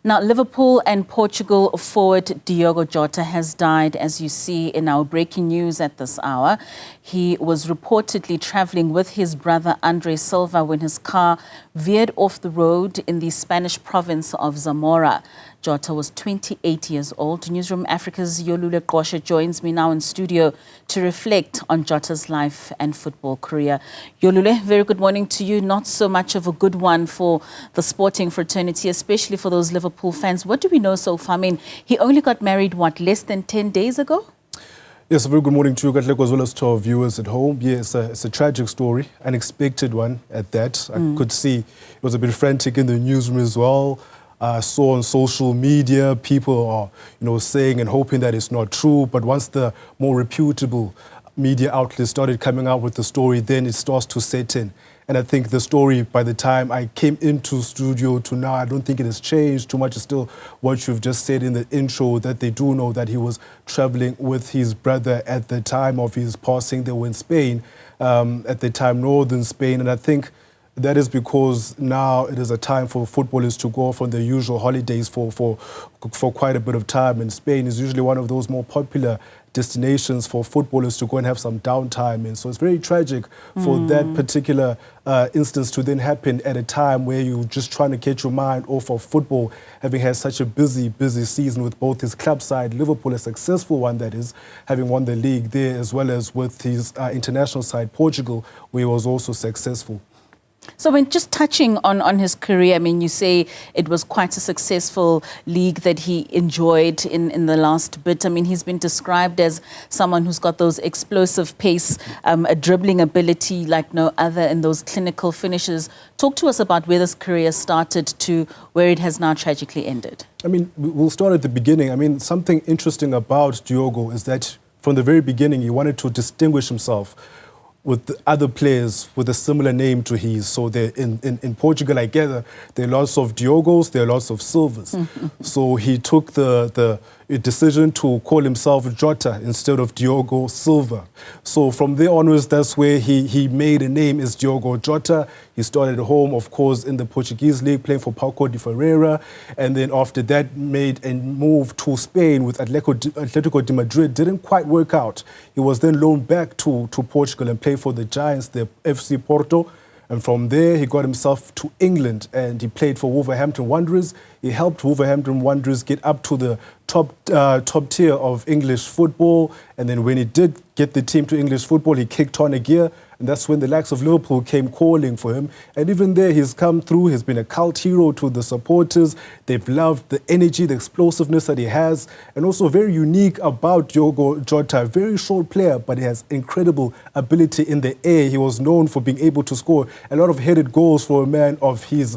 Now, Liverpool and Portugal forward Diogo Jota has died, as you see in our breaking news at this hour. He was reportedly traveling with his brother Andre Silva when his car veered off the road in the Spanish province of Zamora. Jota was 28 years old. Newzroom Afrika's Yolulwe Qoshe joins me now in studio to reflect on Jota's life and football career. Yolulwe, very good morning to you. Not so much of a good one for the sporting fraternity, especially for those Liverpool fans. What do we know so far? I mean, he only got married, what, less than 10 days ago? Yes, a very good morning to you, Katleko, as well as to our viewers at home. Yes, it's a tragic story, unexpected one at that. I could see it was a bit frantic in the newsroom as well. I saw on social media people are, saying and hoping that it's not true. But once the more reputable media outlets started coming out with the story, then it starts to set in. And I think the story, by the time I came into studio to now, I don't think it has changed too much. It's still what you've just said in the intro, that they do know that he was traveling with his brother at the time of his passing. They were in Spain, at the time, northern Spain. And I think that is because now it is a time for footballers to go off on their usual holidays for quite a bit of time. And Spain is usually one of those more popular destinations for footballers to go and have some downtime. And so it's very tragic for that particular instance to then happen at a time where you're just trying to get your mind off of football, having had such a busy season with both his club side, Liverpool, a successful one that is, having won the league there, as well as with his international side, Portugal, where he was also successful. So when just touching on his career, I mean, you say it was quite a successful league that he enjoyed in the last bit. I mean, he's been described as someone who's got those explosive pace, a dribbling ability like no other, and those clinical finishes. Talk to us about where this career started to where it has now tragically ended. I mean, we'll start at the beginning. I mean, something interesting about Diogo is that from the very beginning, he wanted to distinguish himself with the other players with a similar name to his. So in Portugal, I gather, there are lots of Diogos, there are lots of Silvas. So he took the decision to call himself Jota instead of Diogo Silva. So from there onwards, that's where he made a name as Diogo Jota. He started at home, of course, in the Portuguese league, playing for Paulo de Ferreira. And then after that, made a move to Spain with Atletico de Madrid. Didn't quite work out. He was then loaned back to Portugal and played for the Giants, the FC Porto. And from there, he got himself to England and he played for Wolverhampton Wanderers. He helped Wolverhampton Wanderers get up to the top tier of English football. And then when he did get the team to English football, he kicked on a gear. And that's when the likes of Liverpool came calling for him. And even there, he's come through. He's been a cult hero to the supporters. They've loved the energy, the explosiveness that he has. And also very unique about Diogo Jota, a very short player, but he has incredible ability in the air. He was known for being able to score a lot of headed goals for a man of his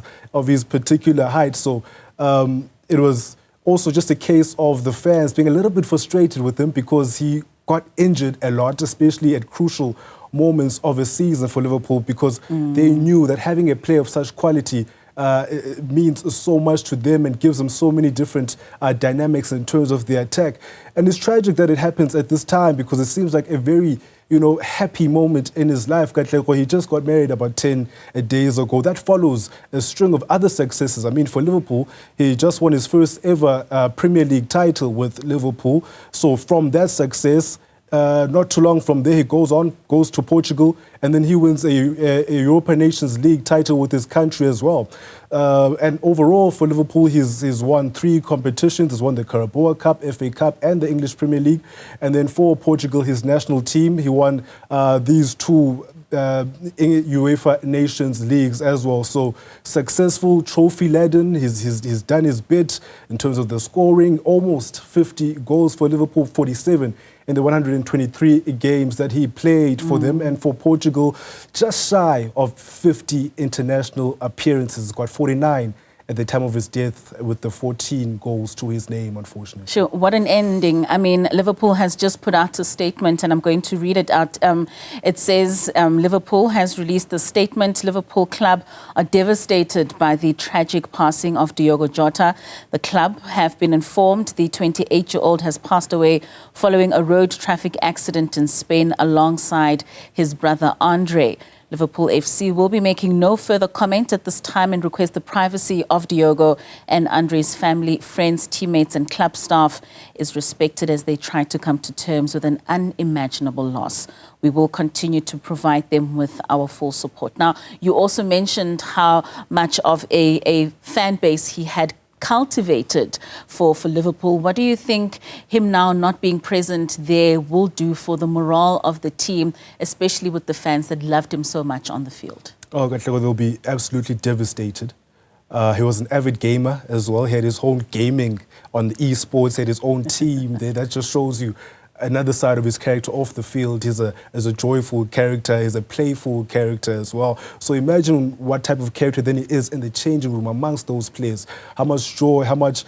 particular height. So it was also just a case of the fans being a little bit frustrated with him because he got injured a lot, especially at crucial moments of a season for Liverpool, because they knew that having a player of such quality means so much to them and gives them so many different dynamics in terms of their attack. And it's tragic that it happens at this time because it seems like a very happy moment in his life. He just got married about 10 days ago. That follows a string of other successes. I mean, for Liverpool, he just won his first ever Premier League title with Liverpool. So from that success, not too long from there, he goes to Portugal, and then he wins a Europa Nations League title with his country as well. And overall, for Liverpool, he's won 3 competitions. He's won the Carabao Cup, FA Cup, and the English Premier League. And then for Portugal, his national team, he won these 2 UEFA Nations Leagues as well. So successful, trophy-laden. He's done his bit in terms of the scoring. Almost 50 goals for Liverpool, 47 in the 123 games that he played for them. And for Portugal, just shy of 50 international appearances. Got 49 at the time of his death, with the 14 goals to his name, unfortunately. Sure, what an ending. I mean, Liverpool has just put out a statement, and I'm going to read it out. It says, Liverpool has released a statement. Liverpool club are devastated by the tragic passing of Diogo Jota. The club have been informed the 28-year-old has passed away following a road traffic accident in Spain alongside his brother Andre. Liverpool FC will be making no further comment at this time and request the privacy of Diogo and Andre's family, friends, teammates and club staff is respected as they try to come to terms with an unimaginable loss. We will continue to provide them with our full support. Now, you also mentioned how much of a fan base he had cultivated for Liverpool. What do you think him now not being present there will do for the morale of the team, especially with the fans that loved him so much on the field? Oh, they'll be absolutely devastated. He was an avid gamer as well. He had his own gaming on the esports, had his own team there. That just shows you another side of his character off the field. He's a joyful character. He's a playful character as well. So imagine what type of character then he is in the changing room amongst those players. How much joy, how much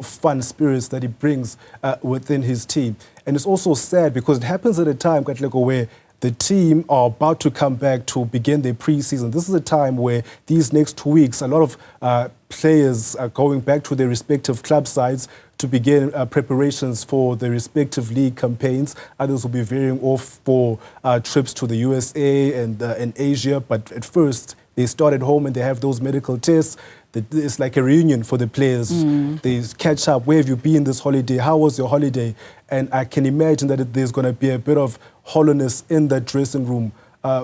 fun spirits that he brings within his team. And it's also sad because it happens at a time, where the team are about to come back to begin their pre-season. This is a time where these next 2 weeks, a lot of players are going back to their respective club sides to begin preparations for their respective league campaigns. Others will be veering off for trips to the USA and Asia. But at first, they start at home and they have those medical tests. It's like a reunion for the players. They catch up. Where have you been this holiday? How was your holiday? And I can imagine that there's going to be a bit of hollowness in that dressing room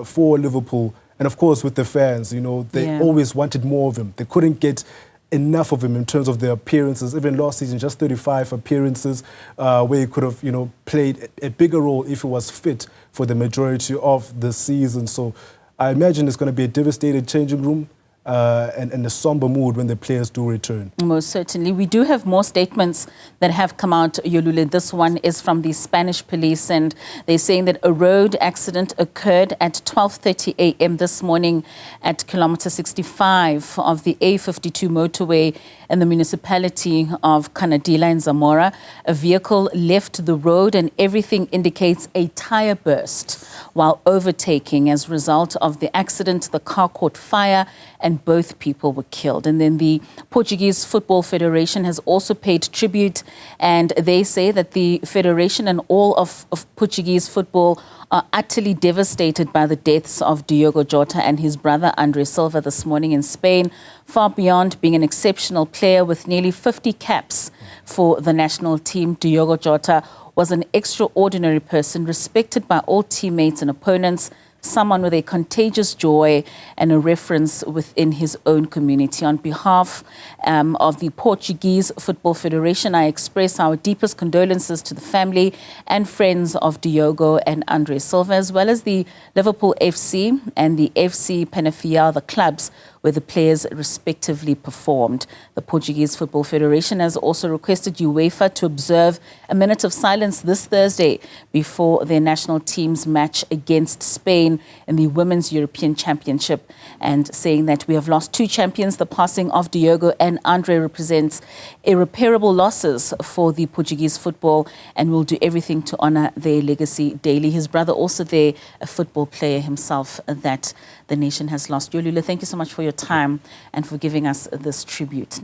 for Liverpool. And of course, with the fans, they always wanted more of him. They couldn't get enough of him in terms of their appearances. Even last season, just 35 appearances where he could have, played a bigger role if he was fit for the majority of the season. So I imagine it's going to be a devastated changing room. And a somber mood when the players do return. Most certainly. We do have more statements that have come out, Yolulwe. This one is from the Spanish police, and they're saying that a road accident occurred at 12:30 a.m. this morning at kilometer 65 of the A52 motorway in the municipality of Canadilla in Zamora. A vehicle left the road and everything indicates a tire burst while overtaking. As a result of the accident, the car caught fire and both people were killed. And then the Portuguese Football Federation has also paid tribute, and they say that the federation and all of Portuguese football are utterly devastated by the deaths of Diogo Jota and his brother Andre Silva this morning in Spain. Far beyond being an exceptional player with nearly 50 caps for the national team, Diogo Jota was an extraordinary person, respected by all teammates and opponents, someone with a contagious joy and a reference within his own community. On behalf of the Portuguese Football Federation, I express our deepest condolences to the family and friends of Diogo and Andre Silva, as well as the Liverpool FC and the FC Penafiel, the clubs where the players respectively performed. The Portuguese Football Federation has also requested UEFA to observe a minute of silence this Thursday before their national team's match against Spain in the Women's European Championship, and saying that we have lost two champions. The passing of Diogo and Andre represents irreparable losses for the Portuguese football, and will do everything to honour their legacy daily. His brother also there, a football player himself, that the nation has lost. Yolulwe, thank you so much for your time and for giving us this tribute.